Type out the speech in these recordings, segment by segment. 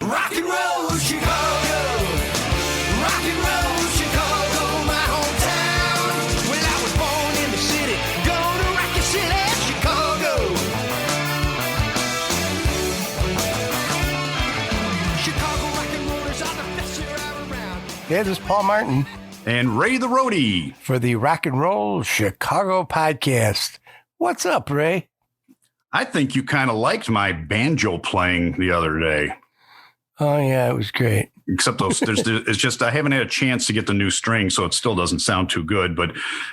Rock and roll Chicago, rock and roll Chicago, my hometown. Well, I was born in the city, gonna rock your city, Chicago. Chicago rock and rollers are the best here around. Yeah, this is Paul Martin And Ray the Roadie for the Rock and Roll Chicago podcast. What's up, Ray? I think you kind of liked my banjo playing the other day. Oh, yeah, it was great. Except those, it's just I haven't had a chance to get the new string, so it still doesn't sound too good. But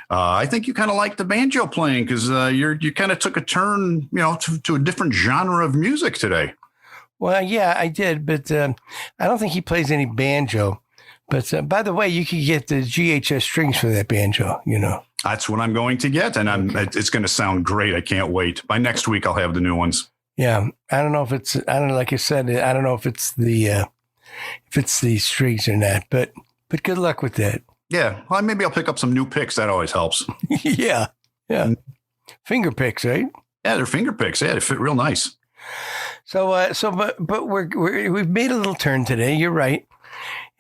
I think you kind of liked the banjo playing because you kind of took a turn, to a different genre of music today. Well, yeah, I did, but I don't think he plays any banjo. But by the way, you could get the GHS strings for that banjo, That's what I'm going to get, and it's going to sound great. I can't wait. By next week, I'll have the new ones. Yeah, I don't know if it's. I don't know. Like I said, I don't know if it's the strings or not. But good luck with that. Yeah, well, maybe I'll pick up some new picks. That always helps. Yeah. Finger picks, right? Yeah, they're finger picks. Yeah, they fit real nice. But we've made a little turn today. You're right,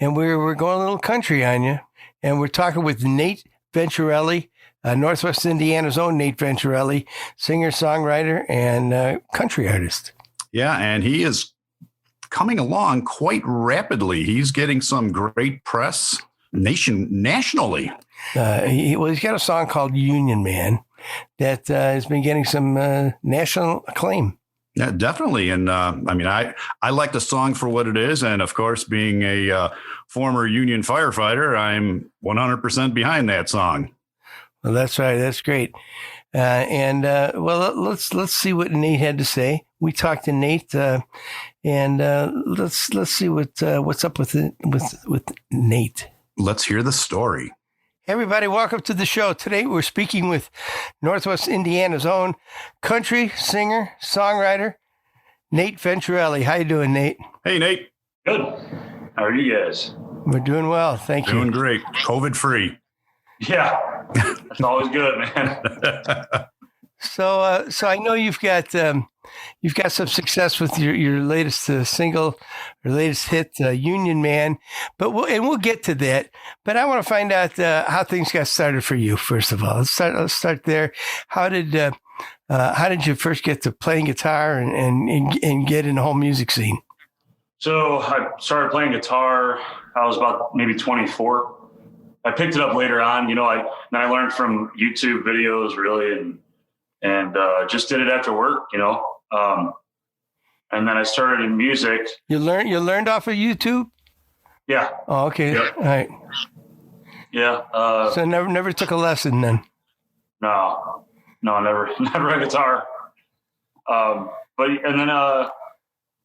and we're going a little country on you, and we're talking with Nate Venturelli. Northwest Indiana's own Nate Venturelli, singer, songwriter, and country artist. Yeah, and he is coming along quite rapidly. He's getting some great press nationally. He's got a song called Union Man that has been getting some national acclaim. Yeah, definitely. And I like the song for what it is. And of course, being a former union firefighter, I'm 100% behind that song. Well, that's right. That's great. Let's see what Nate had to say. We talked to Nate, and let's see what's up with Nate. Let's hear the story. Hey everybody, welcome to the show. Today we're speaking with Northwest Indiana's own country singer, songwriter, Nate Venturelli. How you doing, Nate? Hey, Nate. Good. How are you guys? We're doing well, thank you. Doing great. COVID-free. Yeah, that's always good, man. So I know you've got some success with your latest single, or latest hit, Union Man. But we'll get to that. But I want to find out how things got started for you. First of all, let's start there. How did you first get to playing guitar and get in the whole music scene? So I started playing guitar. I was about maybe 24. I picked it up later on. I learned from YouTube videos really, and just did it after work. And then I started in music. You learned off of YouTube? Yeah. Oh, okay. Yeah. All right. Yeah. So never took a lesson then? No, never a guitar.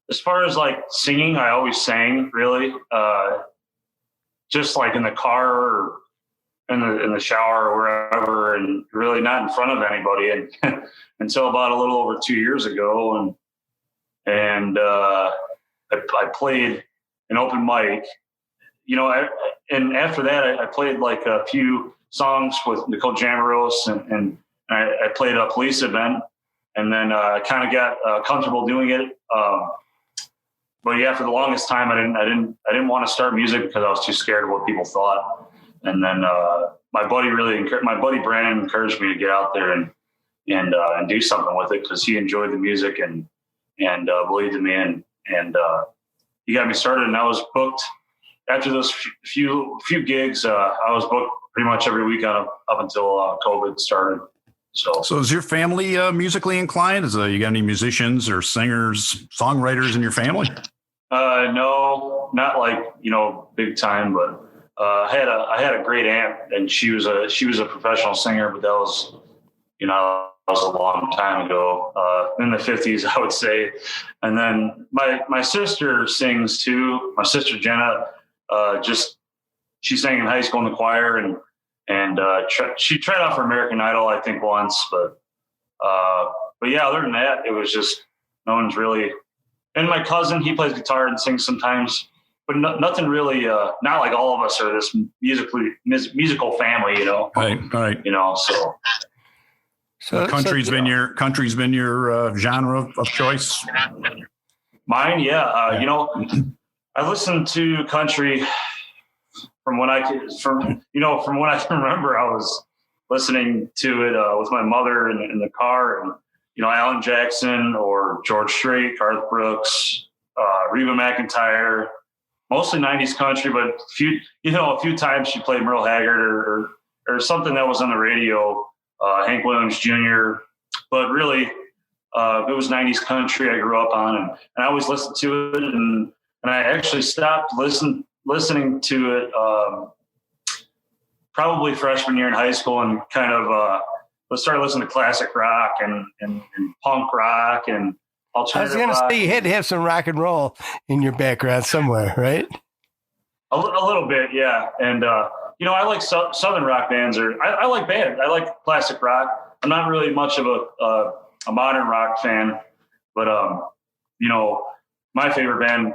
As far as like singing, I always sang really, just like in the car or in the shower or wherever, and really not in front of anybody. And until about a little over 2 years ago, and I played an open mic, and after that I played like a few songs with Nicole Jamaros, and I played a police event, and then I kind of got comfortable doing it. But yeah, for the longest time, I didn't want to start music because I was too scared of what people thought. And then my buddy Brandon encouraged me to get out there and do something with it because he enjoyed the music and believed in me, and he got me started. And I was booked after those few gigs. I was booked pretty much every week up until COVID started. So is your family musically inclined? You got any musicians or singers, songwriters in your family? No, not like, big time, but I had a great aunt, and she was a professional singer, but that was a long time ago, in the 50s, I would say. And then my sister sings too. My sister Jenna, she sang in high school in the choir, and she tried out for American Idol, I think, once, but yeah, other than that, it was just no one's really. And my cousin, he plays guitar and sings sometimes, but nothing really. Not like all of us are this musical family, Right. So country's been your genre of choice. Mine, yeah. I listened to country from when I can remember. I was listening to it with my mother in the car, and Alan Jackson or George Strait, Garth Brooks, Reba McEntire, mostly 90s country, but a few times she played Merle Haggard or something that was on the radio, Hank Williams Jr. But really, it was 90s country I grew up on, and I always listened to it, and I actually stopped listening to it probably freshman year in high school, and kind of started listening to classic rock and punk rock and alternative rock. I was going to say, you had to have some rock and roll in your background somewhere, right? A little bit, yeah. And, I like Southern rock bands, or I like band. I like classic rock. I'm not really much of a modern rock fan, but, my favorite band,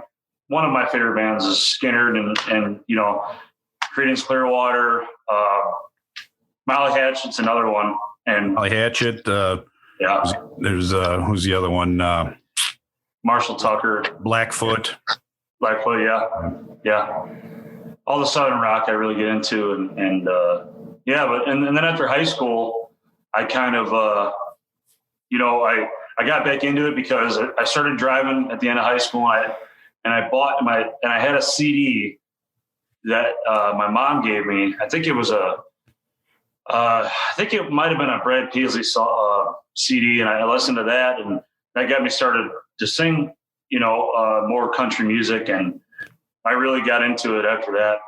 one of my favorite bands is Skynyrd and Creedence Clearwater, Molly Hatchet's another one. And Molly Hatchet, yeah. There's who's the other one? Marshall Tucker. Blackfoot, yeah. All the Southern rock I really get into, and then after high school, I kind of I got back into it because I started driving at the end of high school, and I had a CD that my mom gave me. I think it was I think it might have been a Brad Paisley CD, and I listened to that, and that got me started to sing, more country music, and I really got into it after that,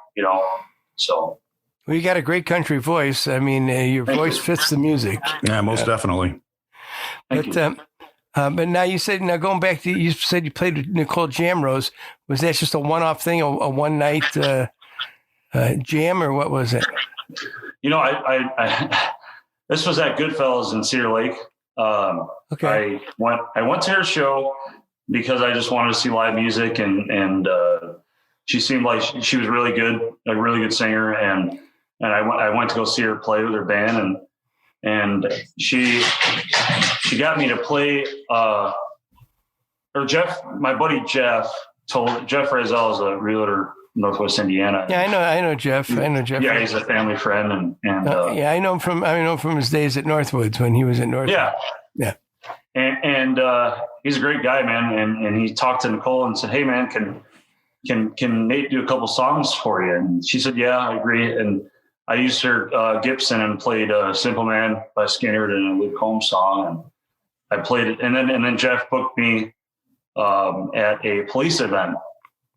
so. Well, you got a great country voice. I mean, your voice fits the music. Yeah, most definitely. But now going back to, you said you played with Nicole Jamrose. Was that just a one-off thing, a one-night jam, or what was it? I this was at Goodfellas in Cedar Lake. Okay. I went to her show because I just wanted to see live music, and she seemed like she was really good, a really good singer, and I went to go see her play with her band, and she got me to play. Or Jeff, my buddy Jeff Razel is a realtor, Northwest Indiana. Yeah, I know Jeff. Yeah, he's a family friend, and yeah, I know him from his days at Northwoods when he was at Northwoods. Yeah. And he's a great guy, man. And he talked to Nicole and said, "Hey, man, can Nate do a couple songs for you?" And she said, "Yeah, I agree." And I used her Gibson and played "Simple Man" by Skynyrd and a Luke Combs song, and I played it. And then Jeff booked me at a police event.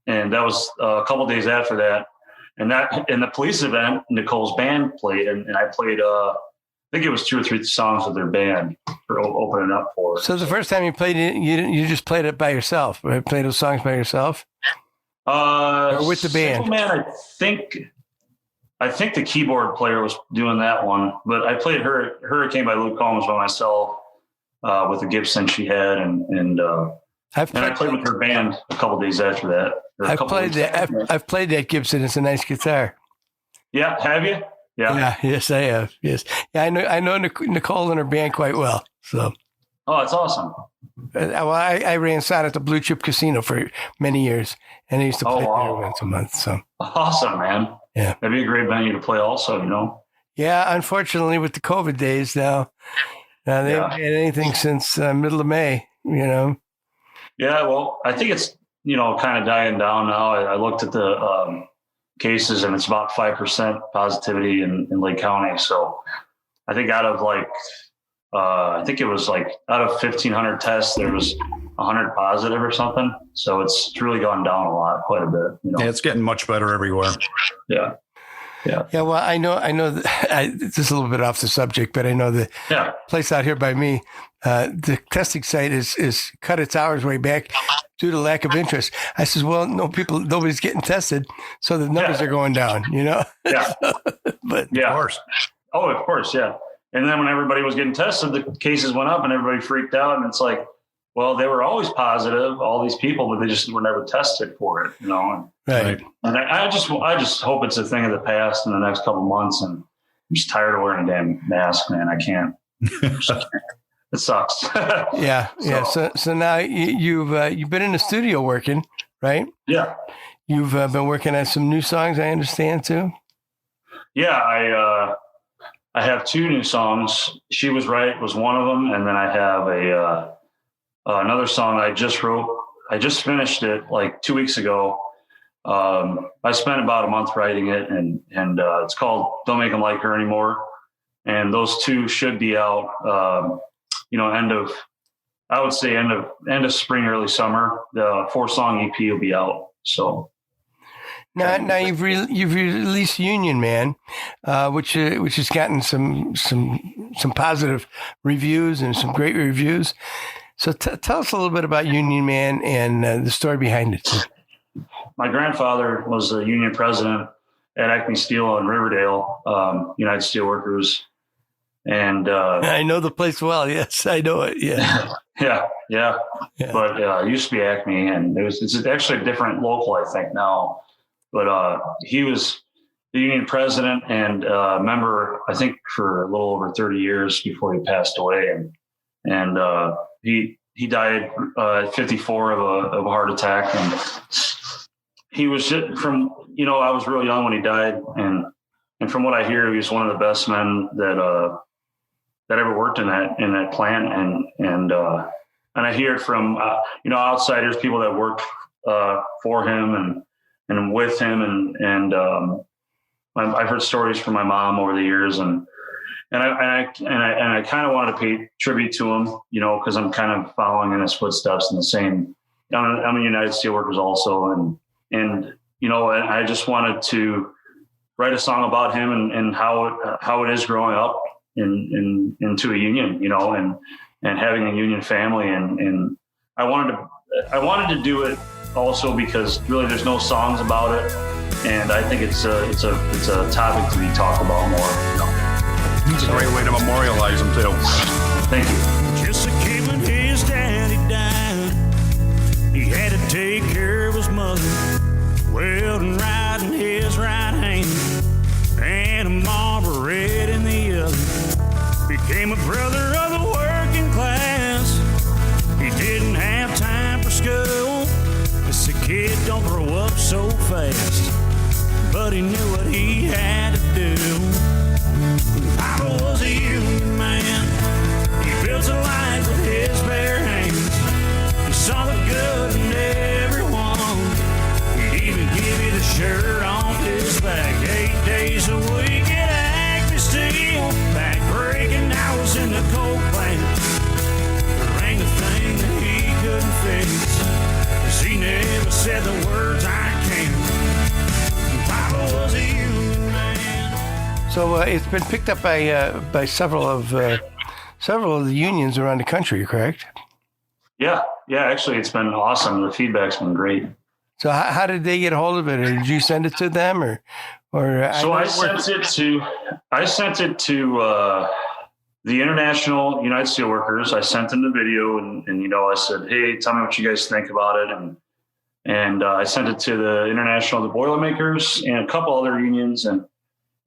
And that was a couple days after that. And in the police event, Nicole's band played, and I played, I think it was 2 or 3 songs with their band for opening up for her. So the first time you played it, you just played it by yourself, right? Played those songs by yourself? Or with the band? Man, I think the keyboard player was doing that one, but I played Hurricane by Luke Combs by myself with the Gibson she had, and I played with her band a couple days after that. I've played that Gibson. It's a nice guitar. Yeah, have you? Yeah. Yes, I have. Yes, yeah, I know Nicole and her band quite well. So, oh, that's awesome. Well, I ran sound at the Blue Chip Casino for many years, and I used to play there once a month. So awesome, man. Yeah, that'd be a great venue to play. Also, Yeah, unfortunately, with the COVID days now they haven't had anything since middle of May. Yeah, well, I think it's kind of dying down now. I looked at the cases, and it's about 5% positivity in Lake County. So I think out of out of 1,500 tests, there was 100 positive or something. So it's really gone down quite a bit. Yeah, it's getting much better everywhere. Yeah. Yeah. Yeah. Well, I know this is a little bit off the subject, but I know the place out here by me, the testing site is cut its hours way back due to lack of interest. I says, well, nobody's getting tested. So the numbers are going down, Yeah. But yeah. Of course. Oh, of course. Yeah. And then when everybody was getting tested, the cases went up and everybody freaked out. And it's like, well, they were always positive, all these people, but they just were never tested for it, Right. And I just hope it's a thing of the past in the next couple of months. And I'm just tired of wearing a damn mask, man. I can't. It sucks. Yeah. So now you've been in the studio working, right? Yeah. You've been working on some new songs, I understand, too? Yeah, I have 2 new songs. She Was Right was one of them, and then I have another song I just wrote. I just finished it like 2 weeks ago. I spent about a month writing it, and it's called "Don't Make Them Like Her Anymore." And those 2 should be out, end of spring, early summer. The 4-song EP will be out. So. Now you've released Union Man, which has gotten some positive reviews and some great reviews. So tell us a little bit about Union Man and the story behind it. My grandfather was a union president at Acme Steel in Riverdale, United Steelworkers, and I know the place well. Yes, I know it. Yeah, yeah. But it used to be Acme, and it's actually a different local, I think now. But he was the union president and member, I think, for a little over 30 years before he passed away. And he died at 54 of a heart attack. And he was from, I was real young when he died. And from what I hear, he was one of the best men that ever worked in that plant. And I hear it from, outsiders, people that worked for him and with him, and I've heard stories from my mom over the years, and I kind of wanted to pay tribute to him, because I'm kind of following in his footsteps in the same. I'm a United Steelworkers also, and I just wanted to write a song about him and how it is growing up into a union, and having a union family, and I wanted to do it. Also, because really there's no songs about it, and I think it's a topic to be talked about more. It's a great way to memorialize him too. Thank you. Just a kid when his daddy died, he had to take care of his mother, welding right in his right hand, and a Marlboro Red in the other. Became a brother of the working class. He didn't have time for school. This kid don't grow up so fast, but he knew what he had to do. Papa was a union man. He built a life with his bare hands. He saw the good in everyone. He'd even give you the shirt off his back. 8 days a week at Acme Steel, back breaking hours in the coal plant. There ain't a thing that he couldn't fix. He never said the words I can. Papa was a union man. So it's been picked up by several of the unions around the country, correct? Yeah. Actually, it's been awesome. The feedback's been great. So how did they get a hold of it? Or did you send it to them, or? So I sent it to the International United Steelworkers. I sent them the video, and I said, "Hey, tell me what you guys think about it." And I sent it to the International, the Boilermakers, and a couple other unions, and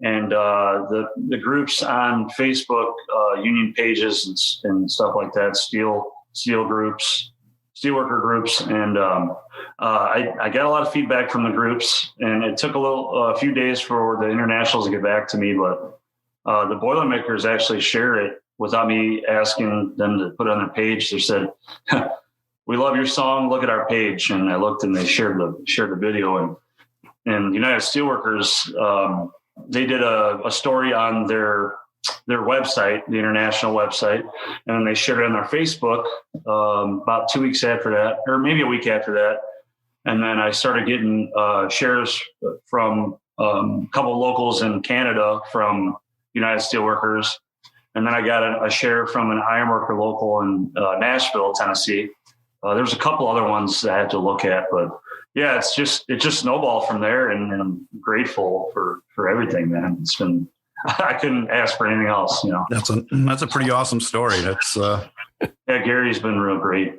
the groups on Facebook, union pages and stuff like that, steel groups, steelworker groups, and I got a lot of feedback from the groups, and it took a few days for the internationals to get back to me, but the Boilermakers actually shared it without me asking them to put it on their page. They said, "We love your song. Look at our page." And I looked, and they shared the video. And United Steelworkers, they did a story on their website, the international website, and then they shared it on their Facebook about 2 weeks after that, or maybe a week after that. And then I started getting shares from a couple of locals in Canada from United Steelworkers. And then I got a share from an ironworker local in Nashville, Tennessee. There's a couple other ones that I had to look at, but yeah, it just snowballed from there, and I'm grateful for everything, man. It's been, I couldn't ask for anything else, That's a pretty awesome story. That's yeah, Gary's been real great.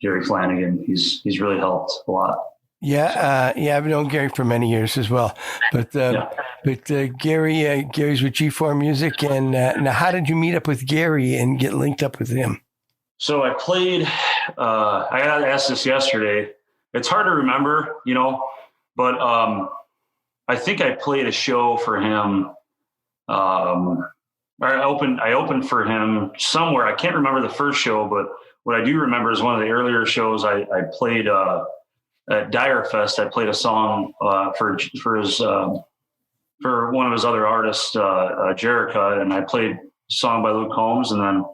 Gary Flanagan, he's really helped a lot. Yeah, I've known Gary for many years as well. But Gary's with G4 Music, and now how did you meet up with Gary and get linked up with him? So I played. I got asked this yesterday it's hard to remember, but I think I played a show for him. I opened for him somewhere. I can't remember the first show, but what I do remember is one of the earlier shows I played at Dire Fest. I played a song for one of his other artists, Jerica, and I played a song by Luke Combs, and then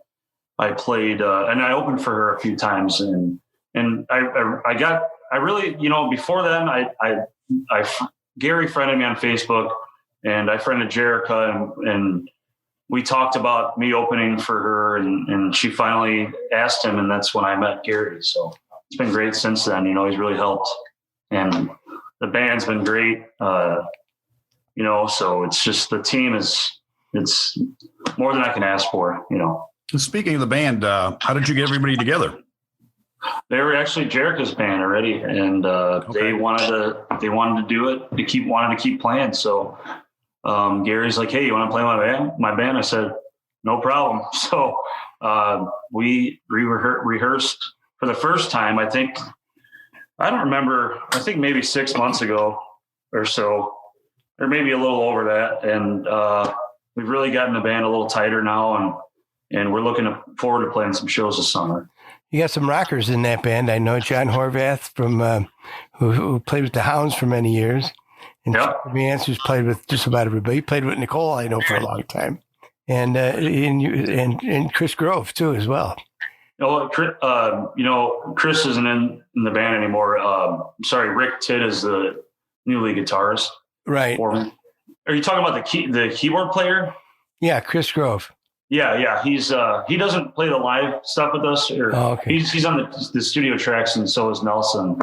I played and I opened for her a few times, and I really, before then, Gary friended me on Facebook, and I friended Jerica, and we talked about me opening for her, and she finally asked him, and that's when I met Gary. So it's been great since then. He's really helped, and the band's been great. So it's just, the team it's more than I can ask for. Speaking of the band, how did you get everybody together? They were actually Jerica's band already, and they wanted to do it. They wanted to keep playing. So Gary's like, "Hey, you want to play my band?" I said, "No problem." So we rehearsed for the first time. I think maybe 6 months ago or so, or maybe a little over that. And we've really gotten the band a little tighter now, and we're looking forward to playing some shows this summer. You got some rockers in that band. I know John Horvath from who played with the Hounds for many years, and Vance, who's played with just about everybody. He played with Nicole, I know, for a long time, and Chris Grove too as well. Chris isn't in the band anymore. Rick Tidd is the new lead guitarist. Right. Are you talking about the keyboard player? Yeah, Chris Grove. Yeah. He's he doesn't play the live stuff with us. Okay. He's on the studio tracks, and so is Nelson.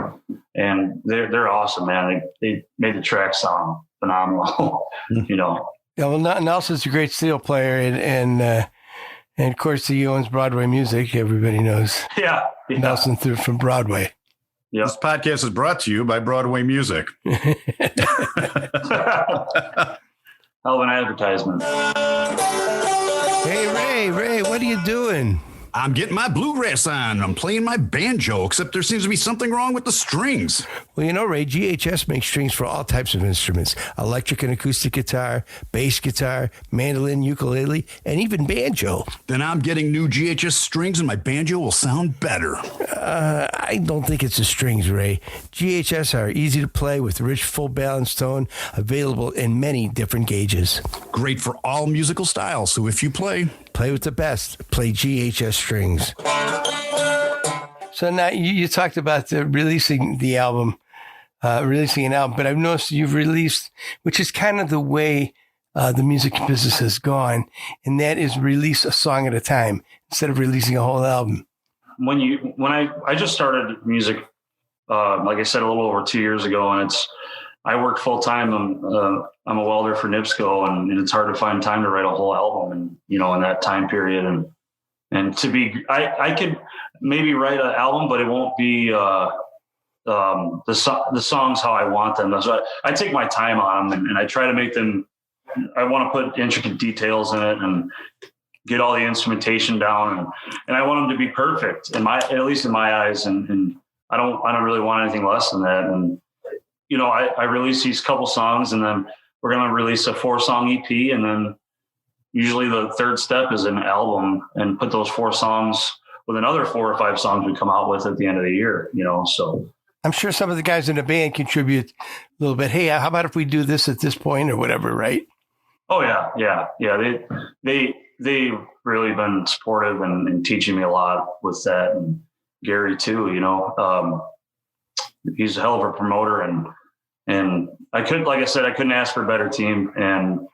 And they're awesome, man. They made the track sound phenomenal. Yeah, well, Nelson's a great steel player, and of course he owns Broadway Music. Everybody knows. Yeah. Nelson from Broadway. Yep. This podcast is brought to you by Broadway Music. Hell of an advertisement. Hey, Ray, what are you doing? I'm getting my bluegrass on. I'm playing my banjo, except there seems to be something wrong with the strings. Well, Ray, GHS makes strings for all types of instruments: electric and acoustic guitar, bass guitar, mandolin, ukulele, and even banjo. Then I'm getting new GHS strings, and my banjo will sound better. I don't think it's the strings, Ray. GHS are easy to play with rich, full balanced tone, available in many different gauges. Great for all musical styles, so if you play with the best. Play GHS strings. So now you talked about releasing an album, but I've noticed you've released, which is kind of the way the music business has gone, and that is release a song at a time instead of releasing a whole album. When I just started music, like I said, a little over 2 years ago, and I work full time. I'm a welder for NIPSCO, and it's hard to find time to write a whole album, and in that time period, and to be, I could maybe write an album, but it won't be the songs how I want them. So I take my time on them, and I try to make them. I want to put intricate details in it and get all the instrumentation down, and I want them to be perfect at least in my eyes, and I don't really want anything less than that. And I release these couple songs, and then we're going to release a 4-song EP. And then usually the third step is an album, and put those 4 songs with another 4 or 5 songs we come out with at the end of the year, so. I'm sure some of the guys in the band contribute a little bit. Hey, how about if we do this at this point or whatever, right? Oh yeah. They really been supportive and teaching me a lot with that. And Gary too, he's a hell of a promoter, and I couldn't ask for a better team, and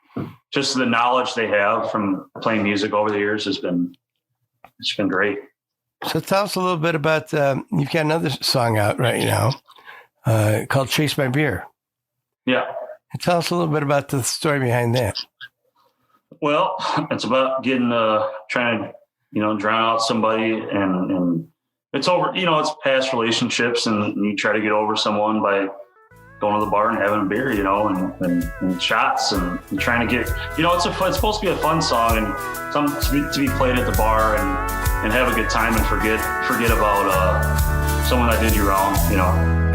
just the knowledge they have from playing music over the years it's been great. So tell us a little bit about, you've got another song out right now called Chase My Beer. Yeah. And tell us a little bit about the story behind that. Well, it's about trying to, drown out somebody, and it's over, it's past relationships, and you try to get over someone by going to the bar and having a beer, and shots, and trying to get, it's supposed to be a fun song, and something to be played at the bar, and have a good time, and forget about someone that did you wrong,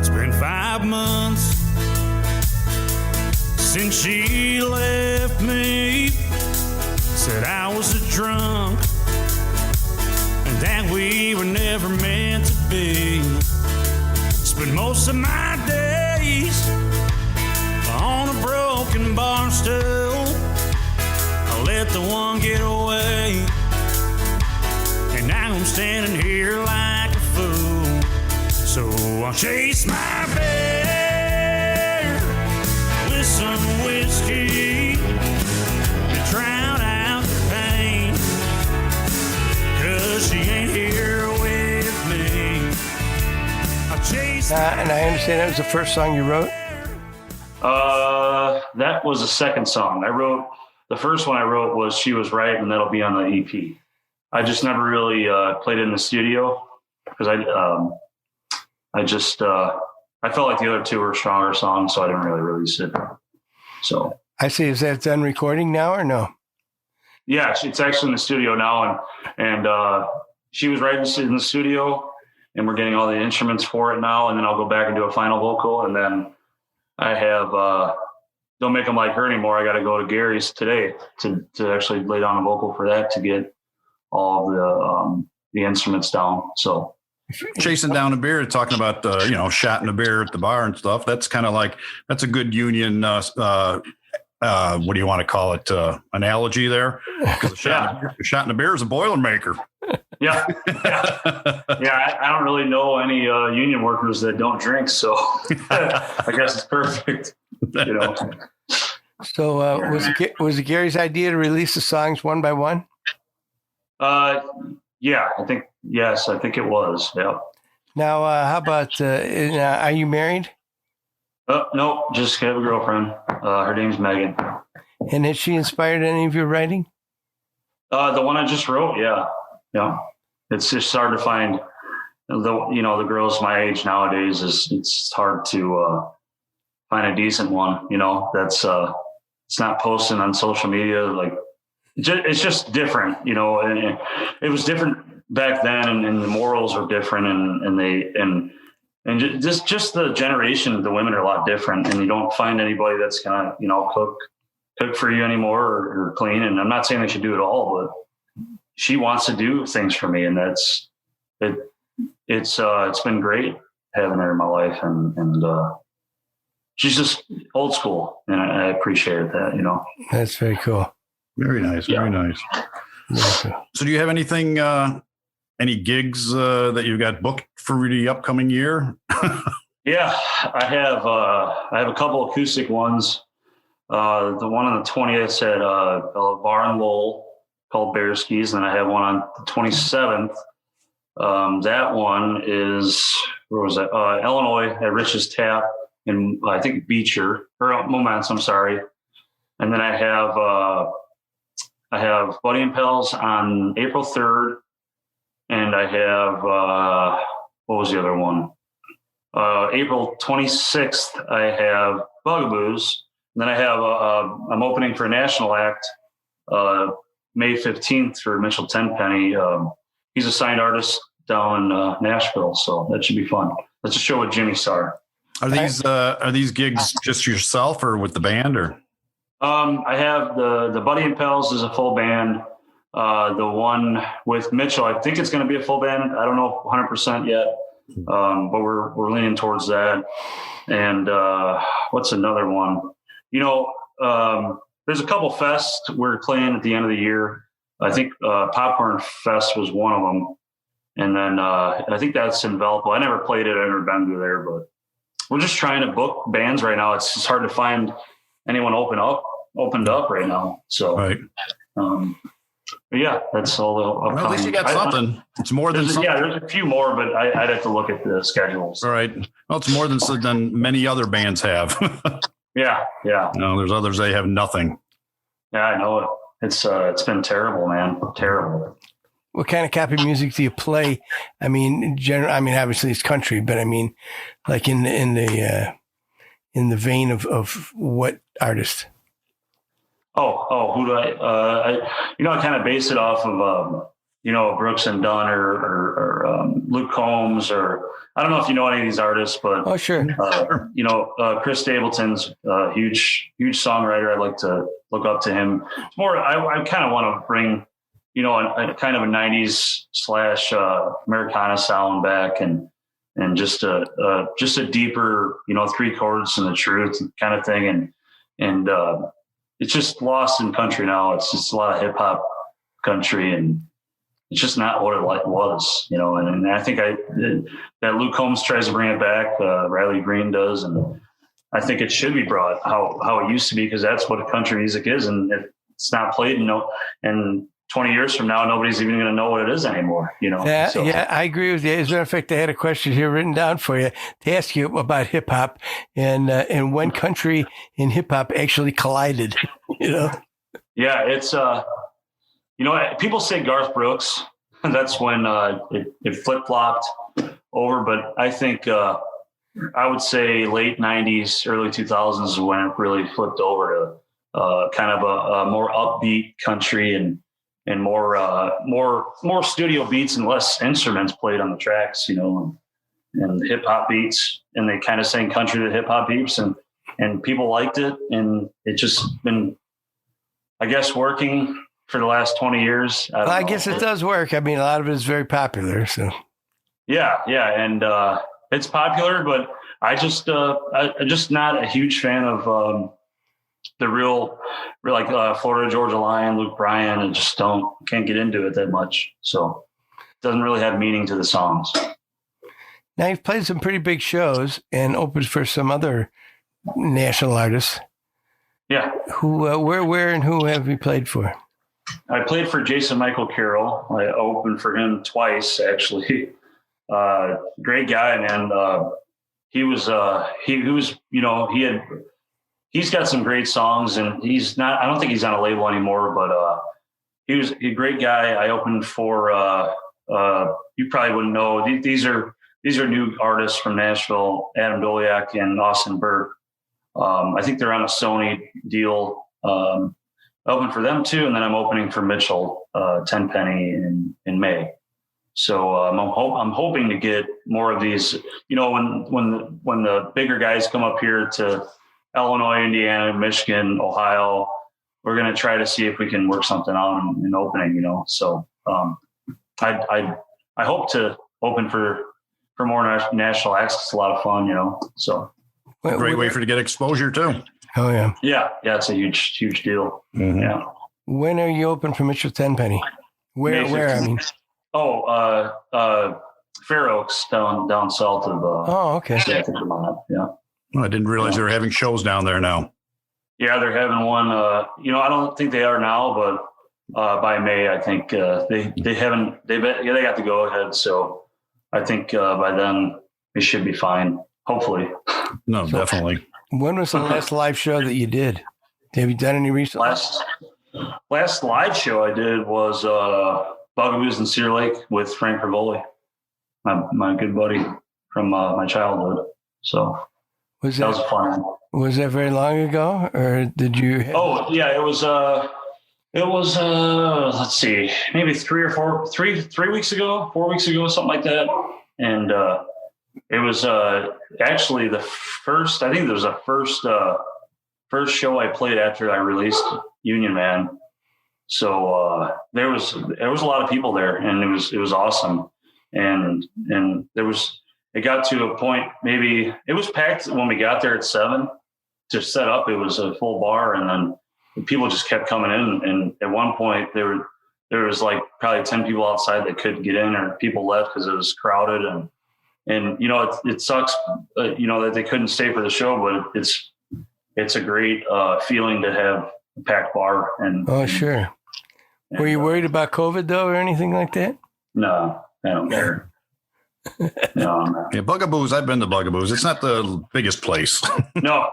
It's been 5 months since she left me. Said I was a drunk and that we were never meant to be. Spend most of my days on a broken bar stool. I let the one get away, and now I'm standing here like a fool. So I'll chase my bear with some whiskey to drown out the pain, 'cause she ain't here with me. I'll chase And I understand that was the first song you wrote? That was the second song. The first one I wrote was She Was Right, and that'll be on the EP. I just never really played it in the studio because I felt like the other two were stronger songs, so I didn't really release it. So I see. Is that done recording now or no? yeah, it's actually in the studio now, and She Was Right in the studio, and we're getting all the instruments for it now, and then I'll go back and do a final vocal, and then I have Don't Make Them Like Her Anymore. I got to go to Gary's today to actually lay down a vocal for that to get all of the instruments down. So Chasing down a beer, talking about shotting a beer at the bar and stuff. That's kind of like, that's a good union. What do you want to call it? Analogy there, because shotting a beer is a Boilermaker. Yeah. I don't really know any union workers that don't drink, so I guess it's perfect. So was it Gary's idea to release the songs one by one? Yeah, I think it was. Yeah. Now, how about, are you married? No, just have a girlfriend. Her name's Megan. And has she inspired any of your writing? The one I just wrote, yeah. It's just hard to find. The girls my age nowadays it's hard to find a decent one. That's it's not posting on social media. Like it's just different. And it was different back then, and the morals are different, and just the generation of the women are a lot different, and you don't find anybody that's gonna cook for you anymore or clean. And I'm not saying they should do it all, but she wants to do things for me, and that's it. It's been great having her in my life, and she's just old school, and I appreciate that. That's very cool. Very nice. Very nice. So do you have anything, any gigs that you've got booked for the upcoming year? Yeah, I have a couple acoustic ones. The one on the 20th at a bar in Lowell called Bear Skis, and I have one on the 27th. That one is, where was that? Illinois at Rich's Tap in, I think, Beecher, or Moments, I'm sorry. And then I have Buddy and Pals on April 3rd, and I have, what was the other one? April 26th, I have Bugaboos. And then I have, I'm opening for a national act, May 15th for Mitchell Tenpenny. He's a signed artist down in Nashville, so that should be fun. That's a show with Jimmy Starr. Are these gigs just yourself or with the band, or? I have the Buddy and Pals is a full band. The one with Mitchell, I think it's going to be a full band. I don't know 100% yet, but we're leaning towards that. And what's another one? There's a couple fests we're playing at the end of the year. I think Popcorn Fest was one of them. And then I think that's in Valpo. I never played it. I've never been to there, but we're just trying to book bands right now. It's just hard to find anyone opened up right now. So, right. But yeah, that's all the upcoming. Well, at least you got something. It's more than something. Yeah, there's a few more, but I'd have to look at the schedules. All right. Well, it's more than many other bands have. Yeah. No, there's others, they have nothing. Yeah, I know it. It's been terrible, man. Terrible. What kind of copy music do you play? I mean, obviously it's country, but I mean, like in the vein of what artist? Oh, who do I kind of base it off of Brooks and Dunn or Luke Combs, or I don't know if you know any of these artists, but oh, sure. Chris Stapleton's a huge songwriter. I'd like to look up to him. It's more, I kind of want to bring, a kind of a 90s / Americana sound back, and just a deeper, 3 chords and the truth kind of thing. And it's just lost in country now. It's just a lot of hip hop country, and it's just not what it was, and I think that Luke Combs tries to bring it back. Riley Green does. And I think it should be brought how it used to be, because that's what country music is. And if it's not played, and 20 years from now, nobody's even going to know what it is anymore, Yeah, So, yeah, I agree with you. As a matter of fact, I had a question here written down for you to ask you about hip hop and when country and hip hop actually collided, Yeah, it's, people say Garth Brooks. That's when it flip-flopped over. But I think I would say late 90s, early 2000s is when it really flipped over to kind of a more upbeat country and more studio beats and less instruments played on the tracks, and hip hop beats. And they kind of sang country to hip hop beats, and people liked it. And it just been, I guess, working for the last 20 years. I guess it does work. I mean, a lot of it is very popular. So yeah. And it's popular, but I'm just not a huge fan of the real like Florida Georgia Line, Luke Bryan, and just can't get into it that much. So it doesn't really have meaning to the songs. Now you've played some pretty big shows and opened for some other national artists. Yeah. Who, where, and who have you played for? I played for Jason Michael Carroll. I opened for him twice, actually. Great guy, man. He's got some great songs, and I don't think he's on a label anymore, but he was a great guy. I opened for, you probably wouldn't know. These are new artists from Nashville, Adam Doliak and Austin Burke. I think they're on a Sony deal. I opened for them too, and then I'm opening for Mitchell Tenpenny in May. So I'm hoping to get more of these. When the bigger guys come up here to Illinois, Indiana, Michigan, Ohio, we're going to try to see if we can work something out in opening. So I hope to open for more national acts. It's a lot of fun, So great way for to get exposure too. Oh yeah. Yeah. It's a huge deal. Mm-hmm. Yeah. When are you open for Mitchell Tenpenny? Where? I mean. Fair Oaks down south of. Okay. Vermont. Yeah. I didn't realize they were having shows down there now. Yeah, they're having one. I don't think they are now, but by May, I think they haven't. They got the go ahead. So I think by then it should be fine. Hopefully. No, definitely. When was the last live show that you did? Have you done any recently? Last live show I did was Bugaboos in Cedar Lake with Frank Rivoli, my good buddy from my childhood. So that was fun. Was that very long ago, or did you? It was. Let's see, maybe 3 weeks ago, 4 weeks ago, something like that. And it was actually the first. I think it was the first show I played after I released Union Man. So there was a lot of people there, and it was awesome. And it got to a point, maybe it was packed when we got there at 7 to set up. It was a full bar, and then people just kept coming in. And at one point there was like probably 10 people outside that couldn't get in, or people left because it was crowded. And it sucks, that they couldn't stay for the show, but it's a great feeling to have a packed bar. Sure. Were you worried about COVID though, or anything like that? No, I don't care. No. Yeah, Bugaboos. I've been to Bugaboos. It's not the biggest place. No.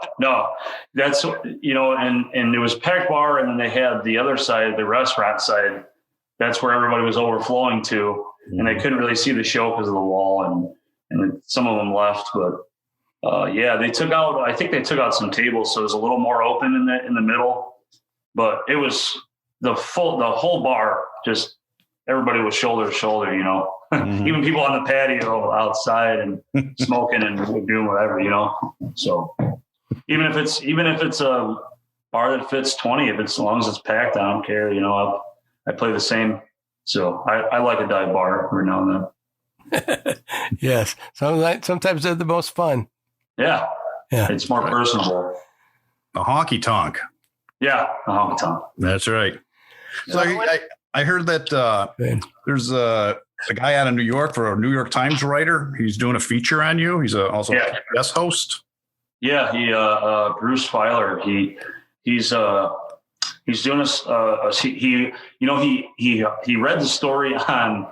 That's and it was packed bar, and then they had the other side, the restaurant side. That's where everybody was overflowing to, and they couldn't really see the show because of the wall, and some of them left. But they took out. I think they took out some tables, so it was a little more open in the middle. But it was the whole bar. Just everybody was shoulder to shoulder, you know, even people on the patio outside and smoking and doing whatever, you know. So even if it's a bar that fits 20, as long as it's packed, I don't care, you know. I play the same. So I like a dive bar every now and then. Yes. Sometimes they're the most fun. Yeah. It's more personable. A honky tonk. Yeah. A honky tonk. That's right. So I heard that there's a guy out of New York, for a New York Times writer. He's doing a feature on you. He's also a guest host. Yeah. Bruce Feiler, he's doing he read the story on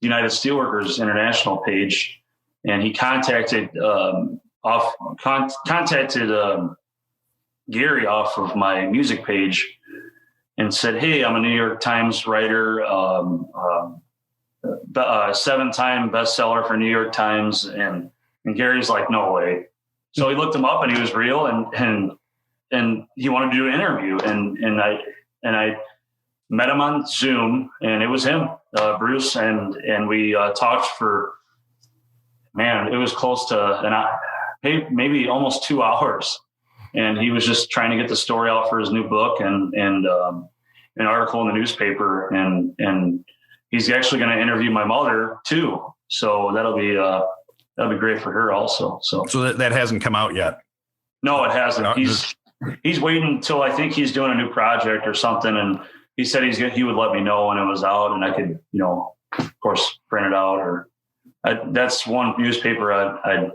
the United Steelworkers International page, and he contacted Gary off of my music page and said, "Hey, I'm a New York Times writer, 7-time bestseller for New York Times." And Gary's like, "No way." So he looked him up, and he was real, and he wanted to do an interview, and I met him on Zoom, and it was him, Bruce, and we talked for, man, it was close to maybe almost 2 hours, and he was just trying to get the story out for his new book and an article in the newspaper, and he's actually going to interview my mother too, so that'll be great for her also. So that hasn't come out yet. No, it hasn't. He's waiting until, I think he's doing a new project or something. And he said he would let me know when it was out, and I could, you know, of course, print it out. That's one newspaper I'd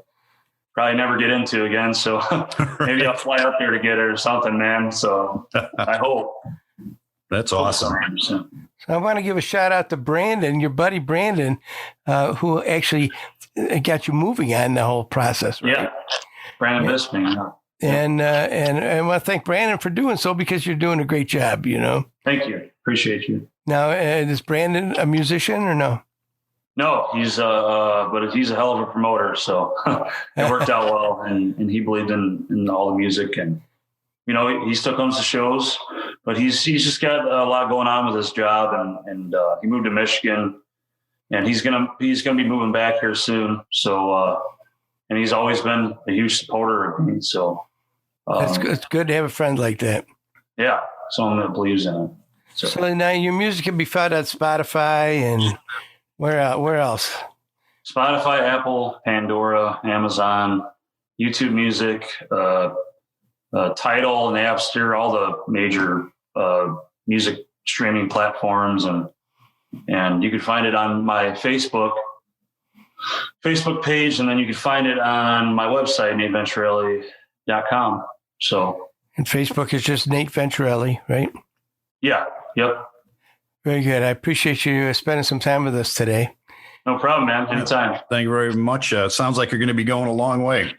probably never get into again. So maybe I'll fly up there to get it or something, man. So I hope. That's awesome. So I want to give a shout out to Brandon, your buddy Brandon, who actually got you moving on the whole process. Right? Yeah. Brandon Bisping. Yeah. And I want to thank Brandon for doing so, because you're doing a great job, you know. Thank you. Appreciate you. Now, is Brandon a musician or no? No, but he's a hell of a promoter. So it worked out well, and he believed in all the music, and, you know, he still comes to shows, but he's just got a lot going on with his job, and he moved to Michigan, and he's gonna be moving back here soon. So, and he's always been a huge supporter of me. So it's good to have a friend like that. Yeah, someone that believes in it. So now your music can be found on Spotify, and where else? Spotify, Apple, Pandora, Amazon, YouTube Music, Tidal, Napster, all the major music streaming platforms, and you can find it on my Facebook page, and then you can find it on my website, nateventurelli.com. So, and Facebook is just Nate Venturelli, right? Yeah. Yep. Very good. I appreciate you spending some time with us today. No problem, man. Anytime. Thank you very much. Sounds like you're going to be going a long way.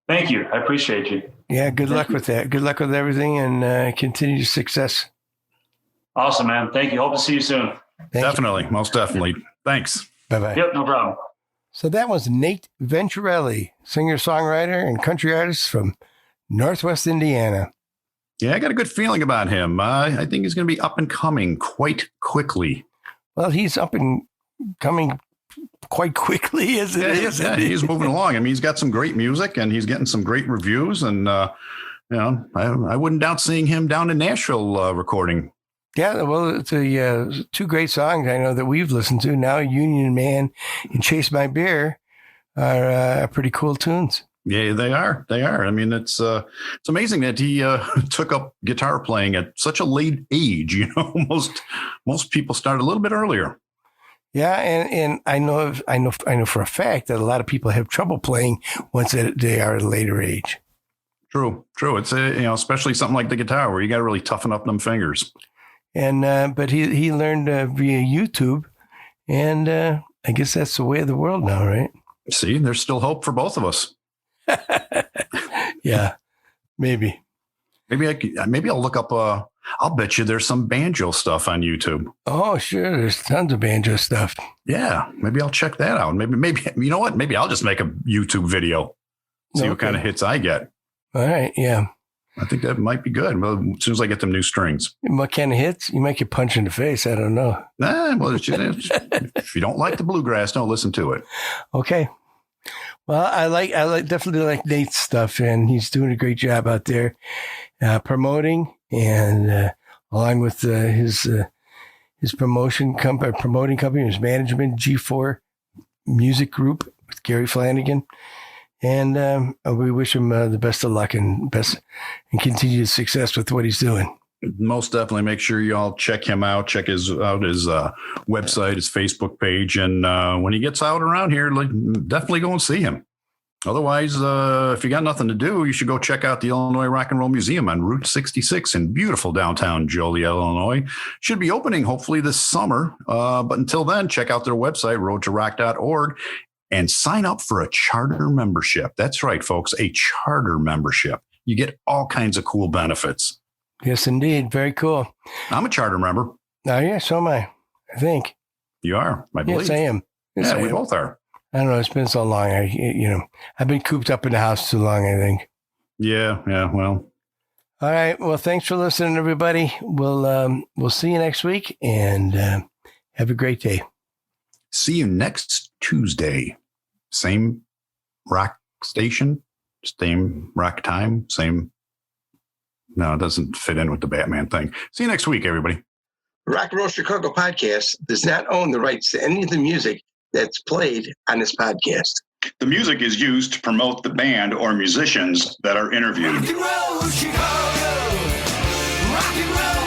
Thank you. I appreciate you. Yeah. Good luck with that. Good luck with everything, and continued success. Awesome, man. Thank you. Hope to see you soon. Definitely. Most definitely. Thanks. Bye-bye. Yep. No problem. So that was Nate Venturelli, singer-songwriter and country artist from Northwest Indiana. Yeah, I got a good feeling about him. I think he's going to be up and coming quite quickly. Well, he's up and coming quite quickly as it is. Yeah, he's moving along. I mean, he's got some great music, and he's getting some great reviews. And, you know, I wouldn't doubt seeing him down in Nashville recording. Yeah, well, it's two great songs I know that we've listened to now. Union Man and Chase My Beer are pretty cool tunes. Yeah, they are. They are. I mean, it's amazing that he took up guitar playing at such a late age. You know, most people start a little bit earlier. Yeah, and I know for a fact that a lot of people have trouble playing once they are at a later age. True. It's especially something like the guitar where you got to really toughen up them fingers. And but he learned via YouTube, and I guess that's the way of the world now, right? See, there's still hope for both of us. Yeah, maybe I'll look up. I'll bet you there's some banjo stuff on YouTube. Oh, sure, there's tons of banjo stuff. Yeah, maybe I'll check that out. Maybe you know what? Maybe I'll just make a YouTube video. See what kind of hits I get. All right, yeah. I think that might be good. Well, as soon as I get them new strings. What kind of hits? You might get punched in the face. I don't know. Well, if you don't like the bluegrass, don't listen to it. Okay. Well, I definitely like Nate's stuff, and he's doing a great job out there promoting, and along with his promoting company, his management, G4 Music Group with Gary Flanagan. And we wish him the best of luck and continued success with what he's doing. Most definitely. Make sure you all check him out. Check his website, his Facebook page. And when he gets out around here, definitely go and see him. Otherwise, if you got nothing to do, you should go check out the Illinois Rock and Roll Museum on Route 66 in beautiful downtown Joliet, Illinois. Should be opening hopefully this summer. But until then, check out their website, roadtorock.org. And sign up for a charter membership. That's right, folks, a charter membership. You get all kinds of cool benefits. Yes, indeed. Very cool. I'm a charter member. Oh, yeah, so am I think. You are, I believe. Yes, I am. Yes, we both are. I don't know. It's been so long. I've been cooped up in the house too long, I think. Yeah, well. All right. Well, thanks for listening, everybody. We'll see you next week, and have a great day. See you next Tuesday. Same rock station, same rock time, same. No, it doesn't fit in with the Batman thing. See you next week, everybody. Rock and Roll Chicago podcast does not own the rights to any of the music that's played on this podcast. The music is used to promote the band or musicians that are interviewed. Rock and roll Chicago. Rock and roll.